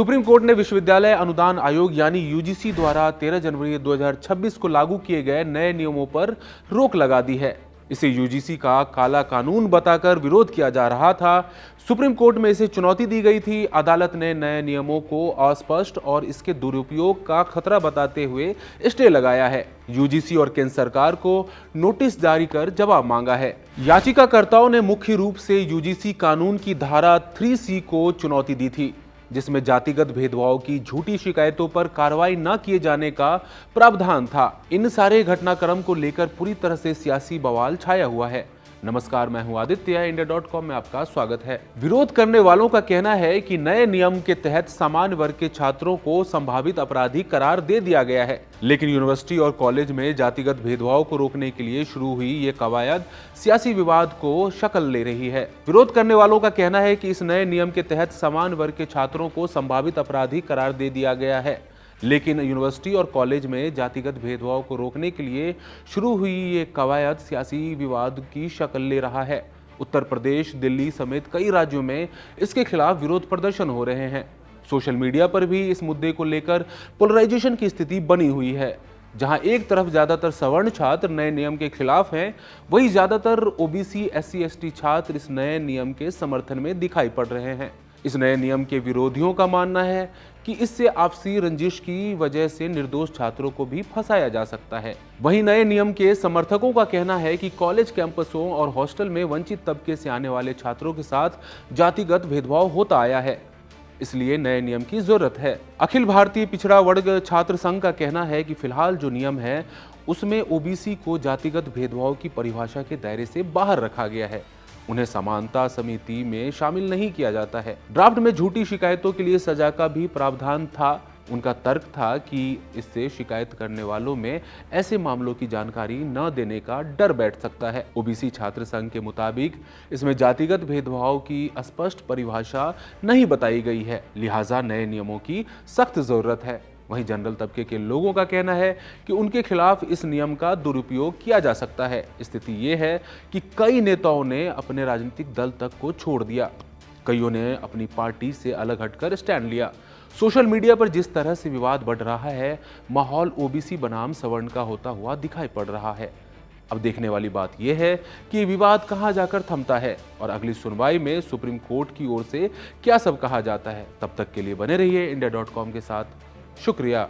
Supreme court ने विश्वविद्यालय अनुदान आयोग यानी यूजीसी द्वारा 13 जनवरी 2026 को लागू किए गए नए नियमों पर रोक लगा दी है। इसे यूजीसी का काला कानून बताकर विरोध किया जा रहा था। सुप्रीम कोर्ट में इसे चुनौती दी गई थी। अदालत ने नए नियमों को अस्पष्ट और इसके दुरुपयोग का खतरा बताते हुए स्टे लगाया है। यूजीसी और केंद्र सरकार को नोटिस जारी कर जवाब मांगा है। याचिकाकर्ताओं ने मुख्य रूप से यूजीसी कानून की धारा 3C को चुनौती दी थी, जिसमें जातिगत भेदभाव की झूठी शिकायतों पर कार्रवाई न किए जाने का प्रावधान था। इन सारे घटनाक्रम को लेकर पूरी तरह से सियासी बवाल छाया हुआ है। नमस्कार, मैं हूं आदित्य। इंडिया.com में आपका स्वागत है। विरोध करने वालों का कहना है कि नए नियम के तहत सामान्य वर्ग के छात्रों को संभावित अपराधी करार दे दिया गया है, लेकिन यूनिवर्सिटी और कॉलेज में जातिगत भेदभाव को रोकने के लिए शुरू हुई ये कवायद सियासी विवाद को शक्ल ले रही है। विरोध करने वालों का कहना है कि इस नए नियम के तहत सामान्य वर्ग के छात्रों को संभावित अपराधी करार दे दिया गया है, लेकिन यूनिवर्सिटी और कॉलेज में जातिगत भेदभाव को रोकने के लिए शुरू हुई ये कवायद सियासी विवाद की शक्ल ले रहा है। उत्तर प्रदेश, दिल्ली समेत कई राज्यों में इसके खिलाफ विरोध प्रदर्शन हो रहे हैं। सोशल मीडिया पर भी इस मुद्दे को लेकर पोलराइजेशन की स्थिति बनी हुई है। जहां एक तरफ ज्यादातर सवर्ण छात्र नए नियम के खिलाफ हैं, वहीं ज्यादातर ओबीसी, एससी, एसटी छात्र इस नए नियम के समर्थन में दिखाई पड़ रहे हैं। इस नए नियम के विरोधियों का मानना है कि इससे आपसी रंजिश की वजह से निर्दोष छात्रों को भी फंसाया जा सकता है। वहीं नए नियम के समर्थकों का कहना है कि कॉलेज कैंपसों और हॉस्टल में वंचित तबके से आने वाले छात्रों के साथ जातिगत भेदभाव होता आया है, इसलिए नए नियम की जरूरत है। अखिल भारतीय पिछड़ा वर्ग छात्र संघ का कहना है कि फिलहाल जो नियम है उसमें ओबीसी को जातिगत भेदभाव की परिभाषा के दायरे से बाहर रखा गया है। उन्हें समानता समिति में शामिल नहीं किया जाता है। ड्राफ्ट में झूठी शिकायतों के लिए सजा का भी प्रावधान था। उनका तर्क था कि इससे शिकायत करने वालों में ऐसे मामलों की जानकारी न देने का डर बैठ सकता है। ओबीसी छात्र संघ के मुताबिक इसमें जातिगत भेदभाव की स्पष्ट परिभाषा नहीं बताई गई है, लिहाजा नए नियमों की सख्त जरूरत है। वहीं जनरल तबके के लोगों का कहना है कि उनके खिलाफ इस नियम का दुरुपयोग किया जा सकता है। स्थिति ये है कि कई नेताओं ने अपने राजनीतिक दल तक को छोड़ दिया, कईयों ने अपनी पार्टी से अलग हटकर स्टैंड लिया। सोशल मीडिया पर जिस तरह से विवाद बढ़ रहा है, माहौल ओबीसी बनाम सवर्ण का होता हुआ दिखाई पड़ रहा है। अब देखने वाली बात यह है कि विवाद कहां जाकर थमता है और अगली सुनवाई में सुप्रीम कोर्ट की ओर से क्या सब कहा जाता है। तब तक के लिए बने रहिए इंडिया.com के साथ। शुक्रिया।